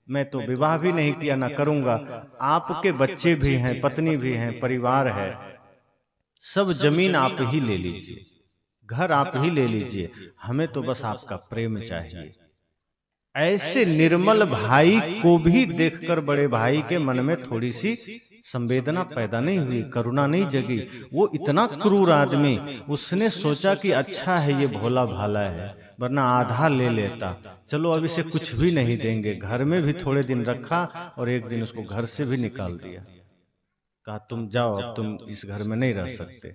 मैं तो विवाह भी नहीं किया, ना करूंगा। आपके बच्चे भी हैं, पत्नी भी हैं, परिवार है, सब जमीन आप ही ले लीजिए, घर आप ही ले लीजिए, हमें तो बस आपका प्रेम चाहिए। ऐसे निर्मल भाई को भी देखकर बड़े भाई के मन में थोड़ी सी संवेदना पैदा नहीं हुई, करुणा नहीं जगी। वो इतना क्रूर आदमी, उसने सोचा कि अच्छा है ये भोला भाला है, वरना आधा ले लेता। चलो अब इसे कुछ भी नहीं देंगे। घर में भी थोड़े दिन रखा और एक दिन उसको घर से भी निकाल दिया। कहा तुम जाओ, अब तुम इस घर में नहीं रह सकते।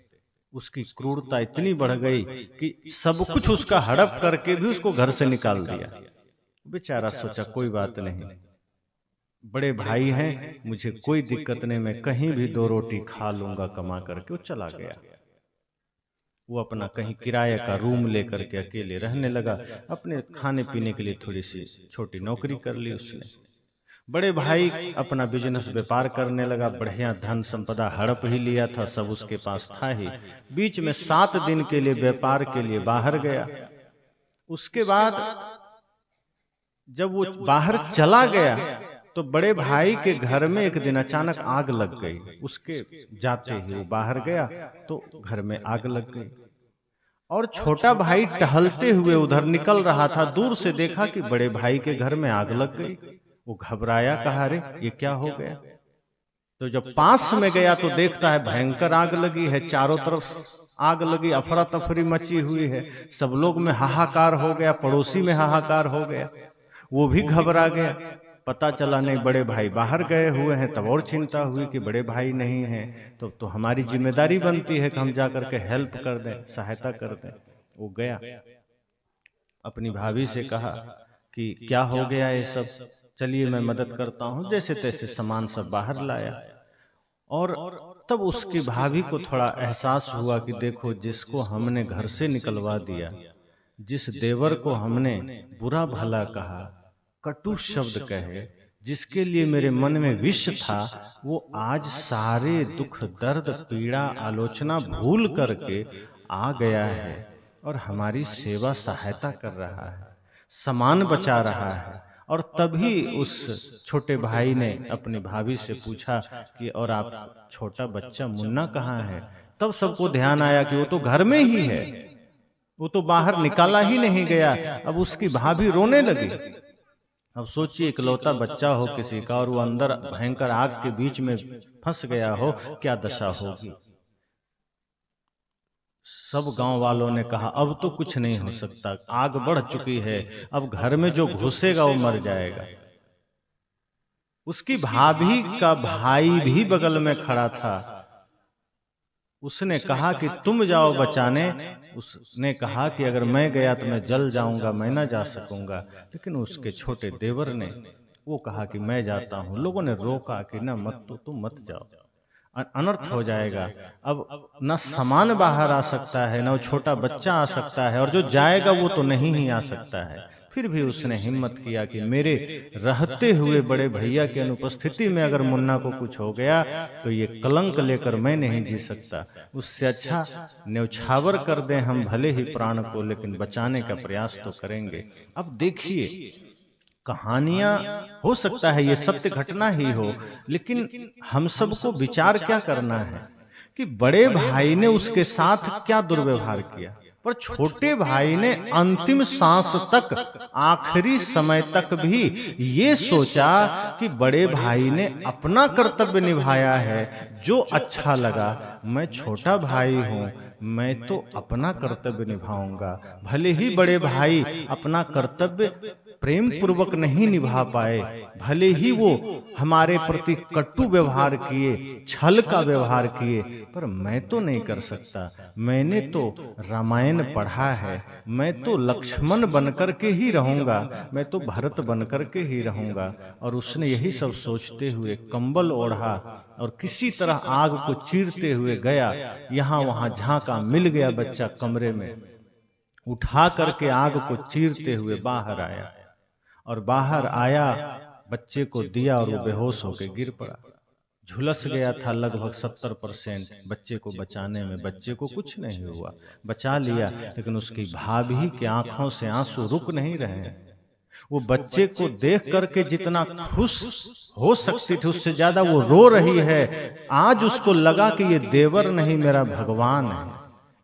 उसकी क्रूरता इतनी बढ़ गई कि सब कुछ उसका हड़प करके भी उसको घर से निकाल दिया। बेचारा सोचा कोई बात नहीं, बड़े भाई हैं, मुझे कोई दिक्कत नहीं, मैं कहीं भी दो रोटी खा लूंगा कमा करके। वो चला गया। वो अपना कहीं किराए का रूम लेकर के अकेले रहने लगा। अपने खाने पीने के लिए थोड़ी सी छोटी नौकरी कर ली उसने। बड़े भाई अपना बिजनेस व्यापार करने लगा, बढ़िया धन संपदा हड़प ही लिया था, सब उसके पास था ही। बीच में 7 दिन के लिए व्यापार के लिए बाहर गया। उसके बाद जब वो बाहर चला गया तो बड़े भाई के घर में एक दिन अचानक आग लग गई। उसके जाते ही वो बाहर गया तो घर में आग लग गई, और छोटा भाई टहलते हुए उधर निकल रहा था, दूर से देखा कि बड़े भाई के घर में आग लग गई। वो घबराया, कहा अरे ये क्या हो गया। तो जब पास में गया तो देखता है भयंकर आग लगी है, चारों तरफ आग लगी, अफरा तफरी मची हुई है, सब लोग में हाहाकार हो गया, पड़ोसी में हाहाकार हो गया। वो भी घबरा गया। पता चला नहीं बड़े भाई बाहर गए हुए हैं। तब और चिंता हुई कि बड़े भाई नहीं हैं तो हमारी जिम्मेदारी बनती है कि हम जाकर के हेल्प कर दें, सहायता कर दें। वो गया, अपनी भाभी से कहा कि क्या हो गया ये सब, चलिए मैं मदद करता हूँ। जैसे तैसे सामान सब बाहर लाया। और तब उसकी भाभी को थोड़ा एहसास हुआ कि देखो, जिसको हमने घर से निकलवा दिया, जिस देवर को हमने बुरा भला कहा, कटु शब्द कहे, जिसके लिए मेरे मन में विष था, वो आज सारे दुख दर्द पीड़ा आलोचना भूल करके आ गया है और हमारी सेवा सहायता कर रहा है, सामान बचा रहा है। और तभी उस छोटे भाई ने अपनी भाभी से पूछा कि और आप छोटा बच्चा मुन्ना कहाँ है। तब सबको ध्यान आया कि वो तो घर में ही है, वो तो बाहर निकाला ही नहीं गया। अब उसकी भाभी रोने लगी। अब सोचिए, इकलौता बच्चा हो किसी का और वो अंदर भयंकर आग के बीच में फंस गया हो, क्या दशा होगी। सब गांव वालों ने कहा अब तो कुछ नहीं हो सकता, आग बढ़ चुकी है, अब घर में जो घुसेगा वो मर जाएगा। उसकी भाभी का भाई भी बगल में खड़ा था। उसने कहा कि तुम जाओ बचाने। उसने कहा कि अगर मैं गया तो मैं जल जाऊंगा, मैं ना जा सकूंगा। लेकिन उसके छोटे देवर ने वो कहा कि मैं जाता हूं। लोगों ने रोका कि ना मत, तो तुम मत जाओ, अनर्थ हो जाएगा। अब न सामान बाहर आ सकता है, न वो छोटा बच्चा आ सकता है, और जो जाएगा वो तो नहीं ही आ सकता है। फिर भी उसने हिम्मत किया कि मेरे रहते हुए बड़े भैया की अनुपस्थिति में अगर मुन्ना को कुछ हो गया तो ये कलंक लेकर मैं नहीं जी सकता। उससे अच्छा न्यौछावर कर दें हम भले ही प्राण को, लेकिन बचाने का प्रयास तो करेंगे। अब देखिए, कहानियां हो सकता है ये सत्य घटना ही हो, लेकिन हम सबको विचार क्या करना है कि बड़े भाई ने उसके साथ क्या दुर्व्यवहार किया, पर छोटे भाई ने अंतिम सांस तक, आखिरी समय तक भी ये सोचा कि बड़े भाई ने अपना कर्तव्य निभाया है, जो अच्छा लगा। मैं छोटा भाई हूं, मैं तो अपना कर्तव्य निभाऊंगा। भले ही बड़े भाई अपना कर्तव्य प्रेम पूर्वक नहीं निभा पाए, भले ही वो हमारे प्रति कटु व्यवहार किए, छल का व्यवहार किए, पर मैं तो नहीं कर सकता। मैंने तो रामायण पढ़ा है, मैं तो लक्ष्मण बनकर के ही रहूंगा, मैं तो भरत बनकर के ही रहूंगा। और उसने यही सब सोचते हुए कंबल ओढ़ा और किसी तरह आग को चीरते हुए गया। यहां वहां झांका, मिल गया बच्चा कमरे में, उठा करके आग को चीरते हुए बाहर आया। और बाहर आया, बच्चे को दिया और वो बेहोश होकर गिर पड़ा। झुलस गया था लगभग 70%। बच्चे को बचाने में बच्चे को कुछ नहीं हुआ, बचा लिया, लेकिन उसकी भाभी की आंखों से आंसू रुक नहीं रहे हैं। वो बच्चे को देख करके जितना खुश हो सकती थी उससे ज्यादा वो रो रही है। आज उसको लगा कि ये देवर नहीं मेरा भगवान है,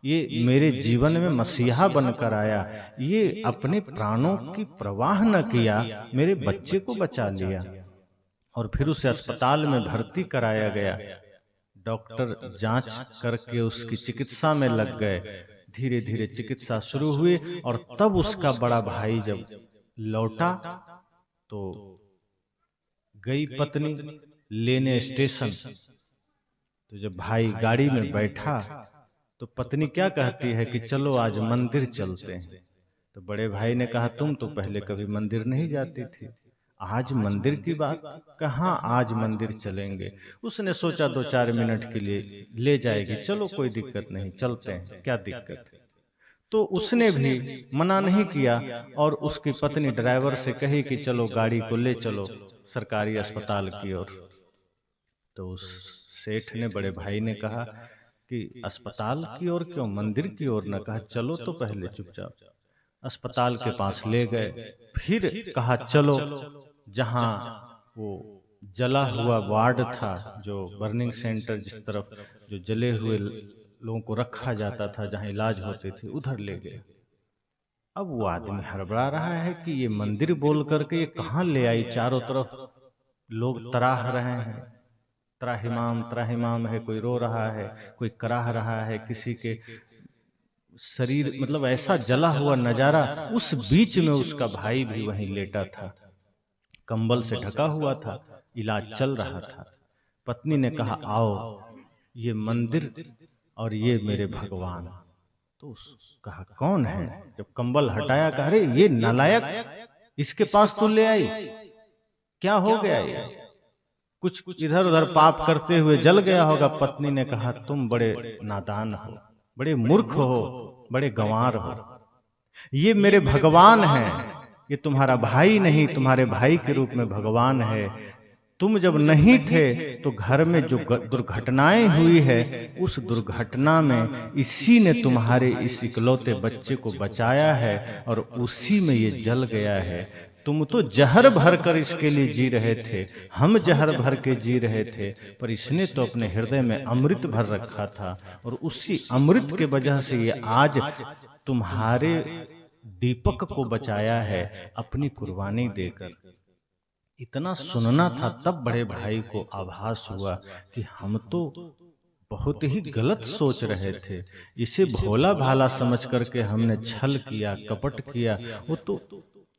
ये मेरे जीवन में मसीहा बनकर आया, ये अपने प्राणों की परवाह न किया, मेरे बच्चे को बचा लिया। और फिर उसे अस्पताल में भर्ती कराया गया। डॉक्टर जांच करके उसकी चिकित्सा में लग गए। धीरे धीरे चिकित्सा शुरू हुई और तब उसका बड़ा भाई जब लौटा तो गई पत्नी लेने स्टेशन। तो जब भाई गाड़ी में बैठा तो पत्नी क्या कहती है कि चलो आज मंदिर चलते हैं। तो बड़े भाई ने कहा तुम तो पहले कभी मंदिर नहीं जाती थी, आज मंदिर की बात, कहाँ आज मंदिर चलेंगे। उसने सोचा 2-4 मिनट के लिए ले जाएगी, चलो कोई दिक्कत नहीं चलते हैं, क्या दिक्कत है। तो उसने भी मना नहीं किया और उसकी पत्नी ड्राइवर से कही कि चलो गाड़ी को ले चलो सरकारी अस्पताल की ओर। तो उस सेठ ने, बड़े भाई ने कहा कि अस्पताल की ओर क्यों, मंदिर की ओर न, कहा चलो तो पहले चुपचाप। अस्पताल के पास ले गए, फिर कहा चलो जहां वो जला हुआ वार्ड था, जो बर्निंग सेंटर जिस तरफ जो जले हुए लोगों को रखा जाता था, जहां इलाज होते थे, उधर ले गए। अब वो आदमी हड़बड़ा रहा है कि ये मंदिर बोल करके ये कहाँ ले आई, चारों तरफ लोग तराह रहे हैं, त्राहिमाम त्राहिमाम है, कोई रो रहा है, कोई कराह रहा है, किसी के शरीर मतलब ऐसा जला हुआ नजारा। उस बीच में उसका भाई भी वहीं लेटा था, कंबल से ढका हुआ था, इलाज चल रहा था। पत्नी ने कहा आओ, ये मंदिर और ये मेरे भगवान। तो कहा कौन है। जब कंबल हटाया कहा अरे ये नालायक, इसके पास तू ले आई, क्या हो गया ये, कुछ इधर उधर पाप करते हुए जल गया होगा। पत्नी ने कहा तुम बड़े नादान हो, बड़े मूर्ख हो, बड़े गंवार हो, ये मेरे भगवान हैं, ये तुम्हारा भाई नहीं, तुम्हारे भाई के रूप में भगवान है। तुम जब नहीं थे तो घर में जो दुर्घटनाएं हुई है, उस दुर्घटना में इसी ने तुम्हारे इस इकलौते बच्चे को बचाया है और उसी में ये जल गया है। तुम तो जहर भर कर इसके लिए जी रहे थे, हम जहर भर के जी रहे थे, पर इसने तो अपने हृदय में अमृत भर रखा था और उसी अमृत के वजह से ये आज तुम्हारे दीपक को बचाया है अपनी कुर्बानी देकर। इतना सुनना था तब बड़े भाई को आभास हुआ कि हम तो बहुत ही गलत सोच रहे थे, इसे भोला भाला समझ करके हमने छल किया, कपट किया। वो तो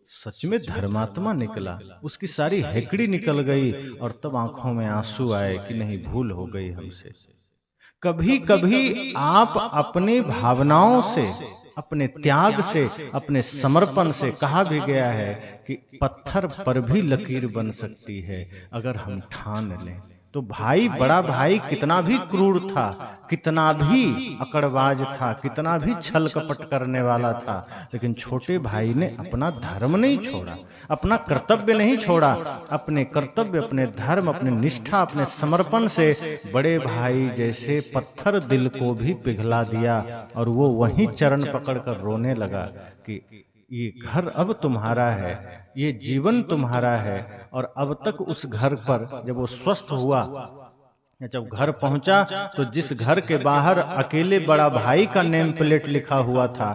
सच में धर्मात्मा निकला, उसकी सारी हेकड़ी निकल गई और तब आंखों में आंसू आए कि नहीं, भूल हो गई हमसे। कभी कभी आप अपनी भावनाओं से, अपने त्याग से, अपने समर्पण से, कहा भी गया है कि पत्थर पर भी लकीर बन सकती है अगर हम ठान लें। तो भाई, बड़ा भाई कितना भी क्रूर था, कितना भी अकड़बाज था, कितना भी छल कपट करने वाला था, लेकिन छोटे भाई ने अपना धर्म नहीं छोड़ा, अपना कर्तव्य नहीं छोड़ा। अपने कर्तव्य, अपने धर्म, अपने निष्ठा, अपने समर्पण से बड़े भाई जैसे पत्थर दिल को भी पिघला दिया और वो वहीं चरण पकड़कर रोने लगा कि ये घर अब तुम्हारा है, ये जीवन तुम्हारा है। और अब तक उस घर पर जब वो स्वस्थ हुआ, जब घर पहुंचा तो जिस घर के बाहर अकेले बड़ा भाई का नेम प्लेट लिखा हुआ था,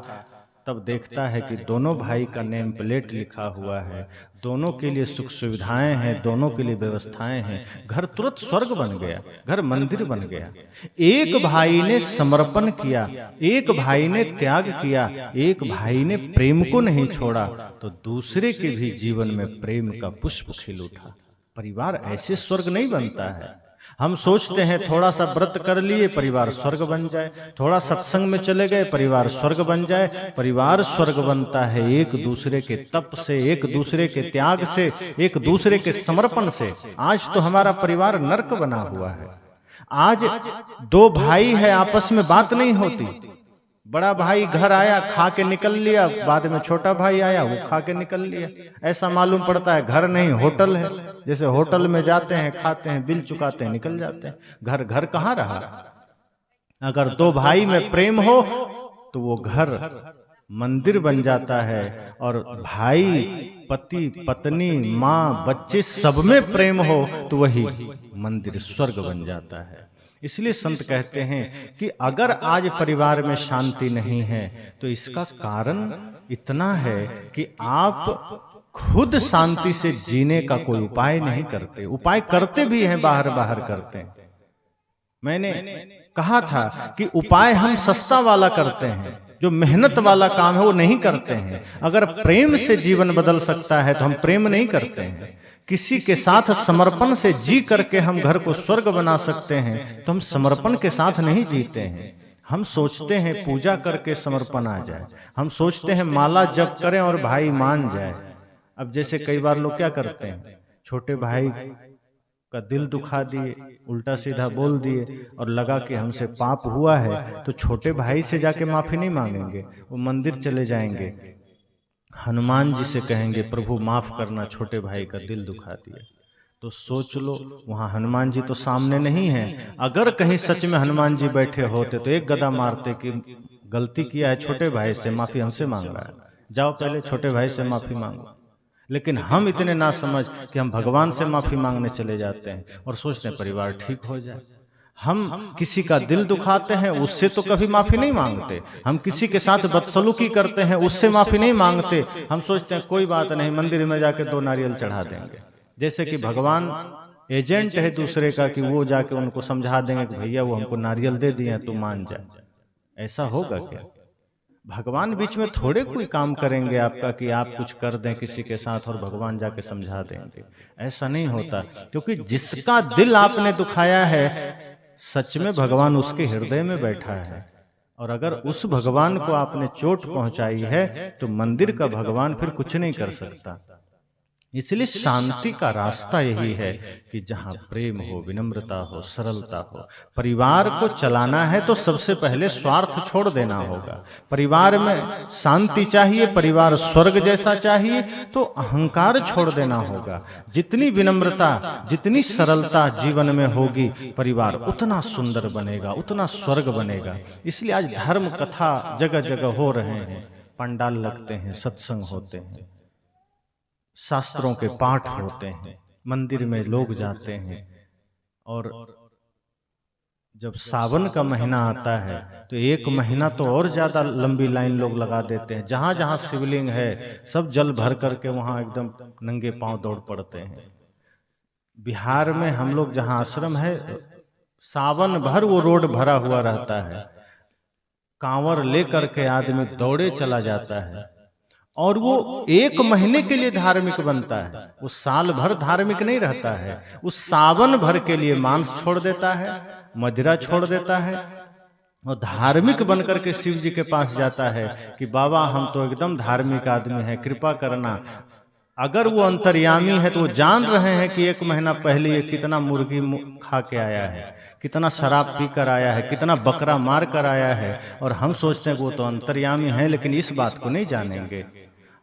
तब देखता है कि दोनों भाई का नेम प्लेट लिखा हुआ है, दोनों के लिए सुख सुविधाएं हैं, दोनों के लिए व्यवस्थाएं हैं। घर तुरंत स्वर्ग बन गया, घर मंदिर बन गया। एक भाई ने समर्पण किया, एक भाई ने त्याग किया, एक भाई ने प्रेम को नहीं छोड़ा, तो दूसरे के भी जीवन में प्रेम का पुष्प खिल उठा। परिवार ऐसे स्वर्ग नहीं बनता है। हम सोचते हैं थोड़ा सा व्रत कर लिए परिवार स्वर्ग बन जाए, थोड़ा सत्संग में चले गए परिवार स्वर्ग बन जाए। परिवार स्वर्ग बनता है एक दूसरे के तप से, एक दूसरे के त्याग से, एक दूसरे के समर्पण से। आज तो हमारा परिवार नर्क बना हुआ है। आज दो भाई है, आपस में बात नहीं होती। बड़ा भाई घर आया, खा के निकल लिया, बाद में छोटा भाई आया, वो खा के निकल लिया। ऐसा मालूम पड़ता है घर नहीं होटल है। जैसे होटल में जाते हैं, खाते हैं, बिल चुकाते हैं, निकल जाते हैं। घर घर कहाँ रहा। अगर दो भाई में प्रेम हो तो वो घर मंदिर बन जाता है और भाई, पति, पत्नी, माँ, बच्चे सब में प्रेम हो तो वही मंदिर स्वर्ग बन जाता है। इसलिए संत कहते हैं कि अगर आज परिवार में शांति नहीं है तो इसका कारण इतना है कि आप खुद शांति से जीने का कोई उपाय नहीं करते। उपाय करते भी हैं, बाहर बाहर करते हैं। मैंने कहा था कि उपाय हम सस्ता वाला करते हैं, जो मेहनत वाला काम है वो नहीं करते हैं। अगर प्रेम से जीवन बदल सकता है तो हम प्रेम नहीं करते हैं। किसी के साथ समर्पण से जी करके हम घर को स्वर्ग बना सकते हैं तो हम समर्पण के साथ नहीं जीते हैं। हम सोचते हैं पूजा करके समर्पण आ जाए, हम सोचते हैं माला जप करें और भाई मान जाए। अब जैसे कई बार लोग क्या करते हैं, छोटे भाई का दिल दुखा दिए, उल्टा सीधा बोल दिए और लगा कि हमसे पाप हुआ है तो छोटे भाई से जाके माफी नहीं मांगेंगे, वो मंदिर चले जाएंगे, हनुमान जी से कहेंगे प्रभु माफ करना, छोटे भाई का दिल दुखा दिया। तो सोच लो, वहां हनुमान जी तो सामने नहीं है। अगर कहीं सच में हनुमान जी बैठे होते तो एक गदा मारते कि गलती किया है छोटे भाई से, माफी हमसे मांग रहा है, जाओ पहले छोटे भाई से माफी मांगो। लेकिन हम इतने ना समझ कि हम भगवान से माफी मांगने चले जाते हैं और सोचते हैं परिवार ठीक हो जाए। हम किसी का दिल दुखाते हैं उससे तो कभी माफी नहीं मांगते, हम किसी के साथ बदसलूकी करते हैं उससे माफी नहीं मांगते। हम सोचते हैं कोई बात नहीं, मंदिर में जाके 2 नारियल चढ़ा देंगे, जैसे कि भगवान एजेंट है दूसरे का कि वो जाके उनको समझा देंगे कि भैया वो हमको नारियल दे दिए तो मान जाए। ऐसा होगा क्या? भगवान बीच में थोड़े कोई काम करेंगे आपका कि आप कुछ कर दें किसी के साथ और भगवान जाके समझा देंगे। ऐसा नहीं होता, क्योंकि जिसका दिल आपने दुखाया है सच में भगवान उसके हृदय में बैठा है। और अगर उस भगवान को आपने चोट पहुंचाई है तो मंदिर का भगवान फिर कुछ नहीं कर सकता। इसलिए शांति का रास्ता यही है कि जहां प्रेम हो, विनम्रता हो, सरलता हो। परिवार को चलाना है तो सबसे पहले स्वार्थ छोड़ देना होगा। परिवार में शांति चाहिए, परिवार स्वर्ग जैसा चाहिए तो अहंकार छोड़ देना होगा। जितनी विनम्रता, जितनी सरलता जीवन में होगी, परिवार उतना सुंदर बनेगा, उतना स्वर्ग बनेगा। इसलिए आज धर्म कथा जगह जगह हो रहे हैं, पंडाल लगते हैं, सत्संग होते हैं, शास्त्रों के पाठ होते हैं, मंदिर में लोग जाते हैं। और जब सावन का महीना आता है तो 1 महीना तो और ज्यादा लंबी लाइन लोग लगा देते हैं। जहां जहां शिवलिंग है सब जल भर करके वहां एकदम नंगे पांव दौड़ पड़ते हैं। बिहार में हम लोग जहां आश्रम है, सावन भर वो रोड भरा हुआ रहता है, कांवर लेकर के आदमी दौड़े चला जाता है और वो 1 महीने के लिए धार्मिक बनता है। वो साल भर धार्मिक नहीं रहता है, उस सावन भर के लिए मांस छोड़ देता है, मदिरा छोड़ देता है और धार्मिक बनकर के शिव जी के पास जाता है कि बाबा हम तो एकदम धार्मिक आदमी हैं, कृपा करना। अगर वो अंतर्यामी है तो वो जान रहे हैं कि 1 महीना पहले ये कितना मुर्गी खा के आया है, कितना शराब पी कर आया है, कितना बकरा मार कर आया है, और हम सोचते हैं कि वो तो अंतर्यामी है, लेकिन इस बात को नहीं जानेंगे।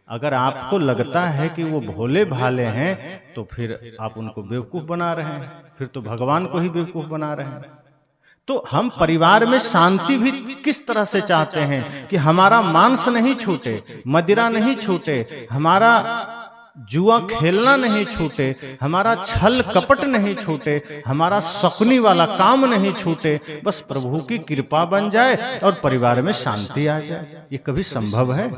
अगर आपको लगता है कि वो भोले भाले हैं तो फिर आप उनको बेवकूफ बना रहे हैं, फिर तो भगवान को ही बेवकूफ बना रहे हैं। तो हम परिवार में शांति भी किस तरह से चाहते हैं कि हमारा मांस नहीं छूटे, मदिरा नहीं छूटे, हमारा जुआ खेलना नहीं छूटे, हमारा छल कपट नहीं छूटे, हमारा शकुनी वाला काम नहीं छूटे, बस प्रभु की कृपा बन जाए और परिवार में शांति आ जाए। ये कभी संभव है?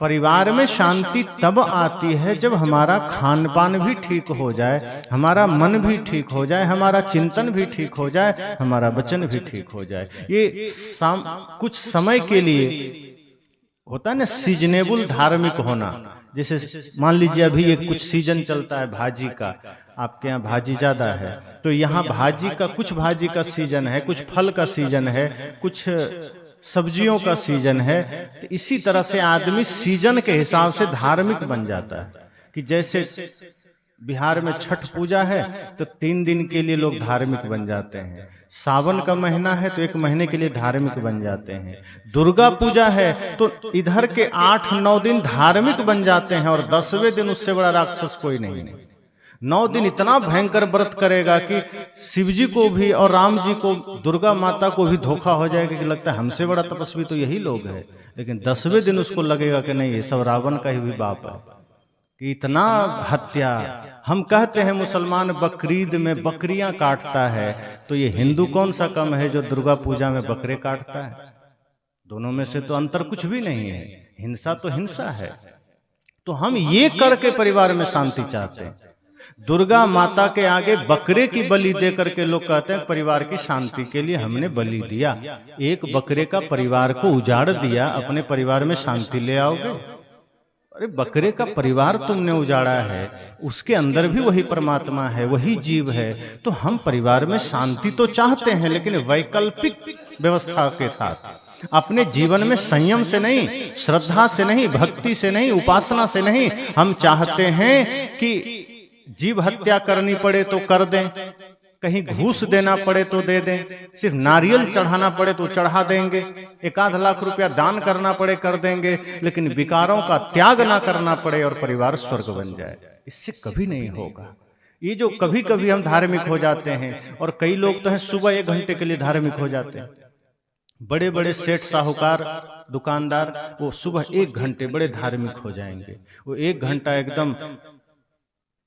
परिवार में शांति तब आती है जब हमारा खान पान भी ठीक हो जाए, हमारा मन भी ठीक हो जाए, हमारा चिंतन भी ठीक हो जाए, हमारा वचन भी ठीक हो जाए। ये कुछ समय के लिए होता है ना, सीजनेबल धार्मिक होना। जैसे मान लीजिए अभी एक कुछ सीजन चलता है भाजी का, आपके यहाँ भाजी ज्यादा है तो यहाँ भाजी का, कुछ भाजी का सीजन है, कुछ फल का सीजन है, कुछ सब्जियों का सीजन है। तो इसी तरह से आदमी सीजन के हिसाब से धार्मिक बन जाता है। कि जैसे बिहार में छठ पूजा है तो 3 दिन के लिए लोग धार्मिक बन जाते हैं, सावन का महीना है तो 1 महीने के लिए धार्मिक बन जाते हैं, दुर्गा पूजा है तो इधर के 8-9 दिन धार्मिक बन जाते हैं और 10वें दिन उससे बड़ा राक्षस कोई नहीं है। 9 दिन इतना भयंकर व्रत करेगा कि शिव जी को भी और राम जी को, दुर्गा माता को भी धोखा हो जाएगा कि लगता है हमसे बड़ा तपस्वी तो यही लोग हैं। लेकिन 10वें दिन उसको लगेगा कि नहीं, ये सब रावण का ही भी बाप है कि इतना हत्या। हम कहते हैं मुसलमान बकरीद में बकरियां काटता है, तो ये हिंदू कौन सा कम है जो दुर्गा पूजा में बकरे काटता है? दोनों में से तो अंतर कुछ भी नहीं है, हिंसा तो हिंसा है। तो हम ये करके परिवार में शांति चाहते हैं। दुर्गा माता के आगे बकरे की बलि दे करके लोग कहते हैं परिवार की शांति के लिए हमने बलि दिया। एक बकरे का परिवार को उजाड़ दिया, अपने परिवार में शांति ले आओगे? अरे बकरे का परिवार तुमने उजाड़ा है, उसके अंदर भी वही परमात्मा है, वही जीव है। तो हम परिवार में शांति तो चाहते हैं, लेकिन वैकल्पिक व्यवस्था के साथ, अपने जीवन में संयम से नहीं, श्रद्धा से नहीं, भक्ति से नहीं, उपासना से नहीं। हम चाहते हैं कि जीव हत्या करनी पड़े तो कर दें, कहीं घूस देना पड़े तो दे दें, सिर्फ नारियल चढ़ाना पड़े तो चढ़ा देंगे, 1-8 लाख रुपया दान करना पड़े कर देंगे, लेकिन विकारों का त्याग ना करना पड़े और परिवार स्वर्ग बन जाए। इससे कभी नहीं होगा। ये जो कभी कभी हम धार्मिक हो जाते हैं, और कई लोग तो हैं सुबह 1 घंटे के लिए धार्मिक हो जाते हैं। बड़े बड़े सेठ साहूकार दुकानदार, वो सुबह 1 घंटे बड़े धार्मिक हो जाएंगे। वो 1 घंटा एकदम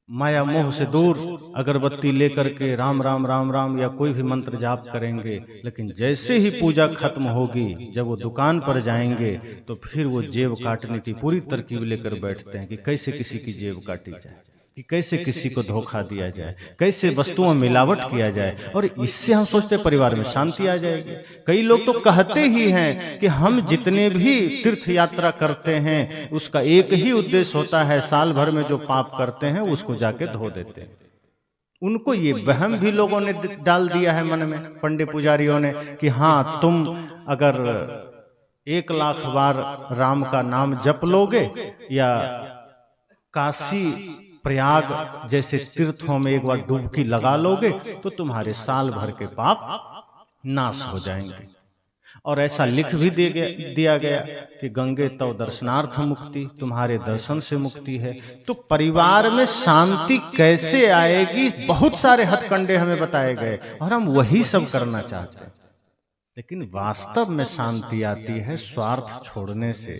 माया मोह से दूर अगरबत्ती लेकर के राम राम राम राम या कोई भी मंत्र जाप करेंगे। लेकिन जैसे ही पूजा खत्म होगी, जब वो दुकान पर जाएंगे, तो फिर वो जेब काटने की पूरी तरकीब लेकर बैठते हैं कि कैसे किसी की जेब काटी जाए, कि कैसे किसी को धोखा दिया जाए, कैसे वस्तुओं में मिलावट किया जाए। और इससे हम सोचते परिवार में शांति आ जाएगी। कई लोग तो कहते ही हैं कि हम जितने भी तीर्थ यात्रा करते हैं, उसका एक ही उद्देश्य होता है, साल भर में जो पाप करते हैं उसको जाके धो देते हैं। उनको ये वहम भी लोगों ने डाल दिया है मन में, पंडित पुजारियों ने, कि हाँ तुम अगर 1 लाख बार राम का नाम जप लोगे या काशी प्रयाग जैसे तीर्थों में एक बार डुबकी लगा लोगे, तो तुम्हारे साल भर के पाप नाश हो जाएंगे। और ऐसा लिख भी दिया गया कि गंगे तव दर्शनार्थ मुक्ति, तुम्हारे दर्शन से मुक्ति है। तो परिवार में शांति कैसे आएगी, बहुत सारे हथकंडे हमें बताए गए और हम वही सब करना चाहते हैं। लेकिन वास्तव में शांति आती है स्वार्थ छोड़ने से,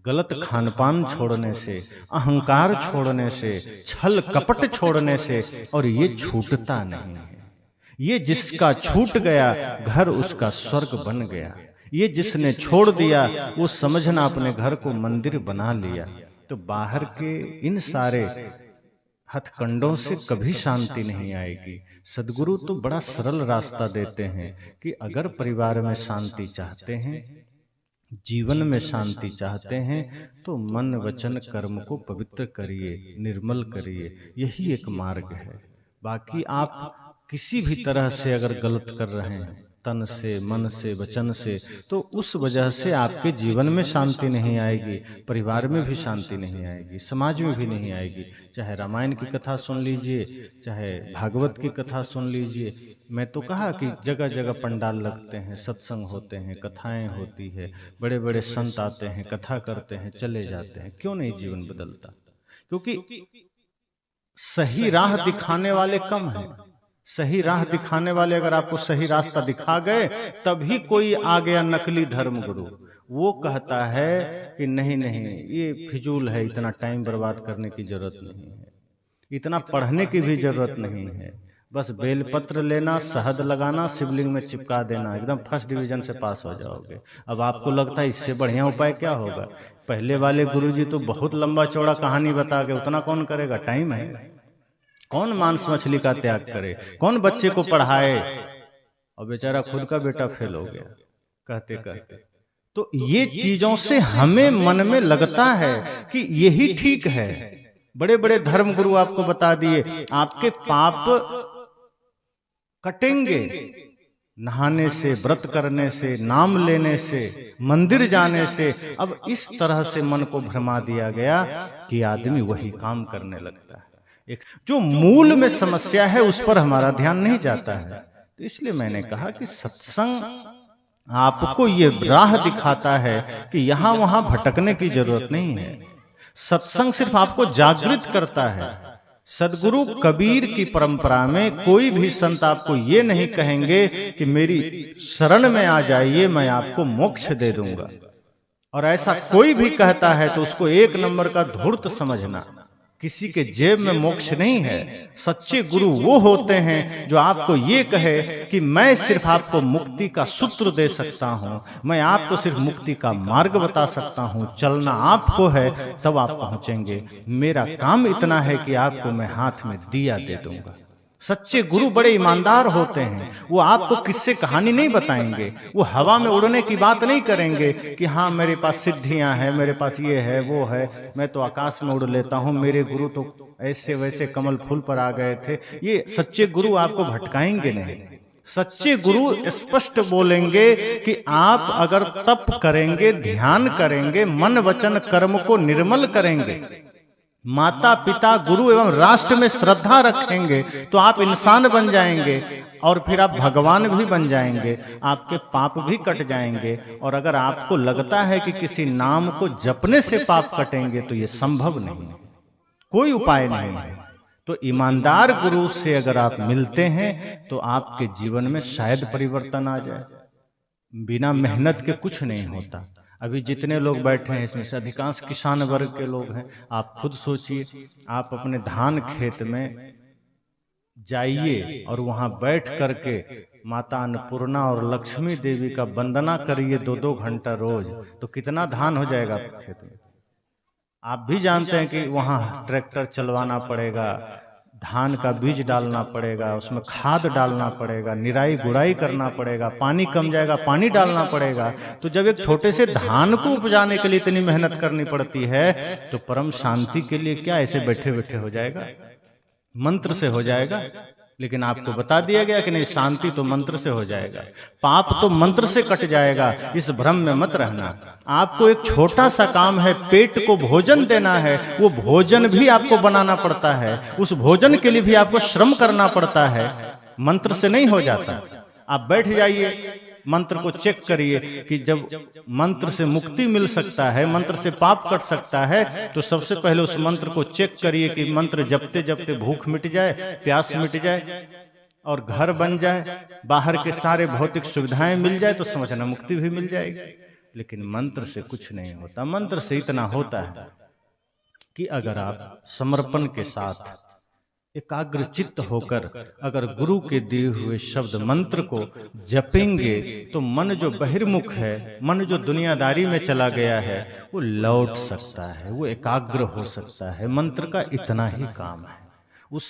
गलत खानपान छोड़ने से, अहंकार छोड़ने से, छल कपट छोड़ने से। और ये छूटता नहीं है। ये जिसका छूट गया घर उसका स्वर्ग बन गया। ये जिसने छोड़ दिया वो समझना अपने घर को मंदिर बना लिया। तो बाहर के इन सारे हथकंडों से कभी शांति नहीं आएगी। सद्गुरु तो बड़ा सरल रास्ता देते हैं कि अगर परिवार में शांति चाहते हैं, जीवन में शांति चाहते हैं, तो मन वचन कर्म को पवित्र करिए, निर्मल करिए। यही एक मार्ग है। बाकी आप किसी भी तरह से अगर गलत कर रहे हैं, तन से, मन से, वचन से, तो उस वजह से आपके जीवन में शांति नहीं आएगी, परिवार में भी शांति नहीं आएगी, समाज में भी नहीं आएगी। चाहे रामायण की कथा सुन लीजिए, चाहे भागवत की कथा सुन लीजिए। मैं तो कहा कि जगह जगह पंडाल लगते हैं, सत्संग होते हैं, कथाएं होती है, बड़े बड़े संत आते हैं, कथा करते हैं, चले जाते हैं। क्यों नहीं जीवन बदलता? क्योंकि सही राह दिखाने वाले कम हैं। सही राह दिखाने वाले अगर आपको सही रास्ता दिखा गए, तभी कोई आ गया नकली धर्म गुरु। वो कहता है कि नहीं नहीं, ये फिजूल है, इतना टाइम बर्बाद करने की जरूरत नहीं है, इतना पढ़ने की भी जरूरत नहीं है, बस बेलपत्र लेना, शहद लगाना, शिवलिंग में चिपका देना, एकदम फर्स्ट डिवीजन से पास हो जाओगे। अब आपको लगता है इससे बढ़िया उपाय क्या होगा? पहले वाले गुरुजी तो बहुत लंबा चौड़ा कहानी बता के, उतना कौन करेगा? टाइम है। कौन मांस मछली का त्याग करे? कौन बच्चे को पढ़ाए? और बेचारा खुद का बेटा फेल हो गया कहते कहते। तो ये चीजों से हमें मन में लगता है कि यही ठीक है। बड़े बड़े धर्म गुरु आपको बता दिए आपके पाप कटेंगे नहाने से, व्रत करने से, नाम लेने से, मंदिर जाने से। अब इस तरह से मन को भरमा दिया गया कि आदमी वही काम करने लगता है। एक जो मूल में समस्या है उस पर हमारा ध्यान नहीं जाता है। तो इसलिए मैंने कहा कि सत्संग आपको ये राह दिखाता है कि यहां वहां भटकने की जरूरत नहीं है। सत्संग सिर्फ आपको जागृत करता है। सदगुरु कबीर की परंपरा में कोई भी संत आपको ये नहीं कहेंगे कि मेरी शरण में आ जाइए, मैं आपको मोक्ष दे दूंगा। और ऐसा कोई भी कहता है तो उसको एक नंबर का धूर्त समझना। किसी के जेब में मोक्ष नहीं है। सच्चे गुरु वो होते हैं जो आपको ये कहे कि मैं सिर्फ आपको मुक्ति का सूत्र दे सकता हूं, मैं आपको सिर्फ मुक्ति का मार्ग बता सकता हूं, चलना आपको है तब आप पहुंचेंगे। मेरा काम इतना है कि आपको मैं हाथ में दिया दे दूंगा। सच्चे गुरु बड़े ईमानदार होते हैं। वो आपको किस्से कहानी नहीं बताएंगे, वो हवा में उड़ने की बात नहीं करेंगे कि हाँ मेरे पास सिद्धियां हैं, मेरे पास ये है वो है, मैं तो आकाश में उड़ लेता हूं, मेरे गुरु तो ऐसे वैसे कमल फूल पर आ गए थे। ये सच्चे गुरु आपको भटकाएंगे नहीं। सच्चे गुरु स्पष्ट बोलेंगे कि आप अगर तप करेंगे, ध्यान करेंगे, मन वचन कर्म को निर्मल करेंगे, माता पिता गुरु एवं राष्ट्र में श्रद्धा रखेंगे तो आप इंसान बन जाएंगे और फिर आप भगवान भी बन जाएंगे, आपके पाप भी कट जाएंगे। और अगर आपको लगता है कि किसी नाम को जपने से पाप कटेंगे तो ये संभव नहीं है, कोई उपाय नहीं है। तो ईमानदार गुरु से अगर आप मिलते हैं तो आपके जीवन में शायद परिवर्तन आ जाए। बिना मेहनत के कुछ नहीं होता। अभी जितने लोग बैठे हैं इसमें से अधिकांश किसान वर्ग के लोग हैं। आप खुद सोचिए, आप अपने धान खेत में जाइए और वहां बैठ करके माता अन्नपूर्णा और लक्ष्मी देवी का वंदना करिए 2-2 घंटा रोज, तो कितना धान हो जाएगा खेत में। आप भी जानते हैं कि वहां ट्रैक्टर चलवाना पड़ेगा, धान का बीज डालना पड़ेगा, उसमें खाद डालना पड़ेगा, निराई गुड़ाई करना पड़ेगा, पानी कम जाएगा पानी डालना पड़ेगा। तो जब एक छोटे से धान को उपजाने के लिए इतनी मेहनत करनी पड़ती है तो परम शांति के लिए क्या ऐसे बैठे बैठे हो जाएगा? मंत्र से हो जाएगा। लेकिन आपको बता दिया गया कि नहीं, शांति तो मंत्र से हो जाएगा, पाप तो मंत्र से कट जाएगा। इस भ्रम में मत रहना। आपको एक छोटा सा काम है, पेट को भोजन देना है, वो भोजन भी आपको बनाना पड़ता है, उस भोजन के लिए भी आपको श्रम करना पड़ता है, मंत्र से नहीं हो जाता। आप बैठ जाइए, मंत्र को चेक करिए कि जब मंत्र से मुक्ति मिल सकता है, मंत्र से पाप कट सकता है, तो सबसे पहले उस मंत्र को चेक करिए कि मंत्र जपते जपते भूख मिट जाए, प्यास मिट जाए और घर बन जाए, बाहर के सारे भौतिक सुविधाएं मिल जाए, तो समझना मुक्ति भी मिल जाएगी। लेकिन मंत्र से कुछ नहीं होता। मंत्र से इतना होता है कि अगर आप समर्पण के साथ एकाग्र चित्त होकर अगर गुरु के दिए हुए शब्द मंत्र को जपेंगे तो मन जो बहिर्मुख है, मन जो दुनियादारी में चला गया है, वो लौट सकता है, वो एकाग्र हो सकता है। मंत्र का इतना ही काम है। उससे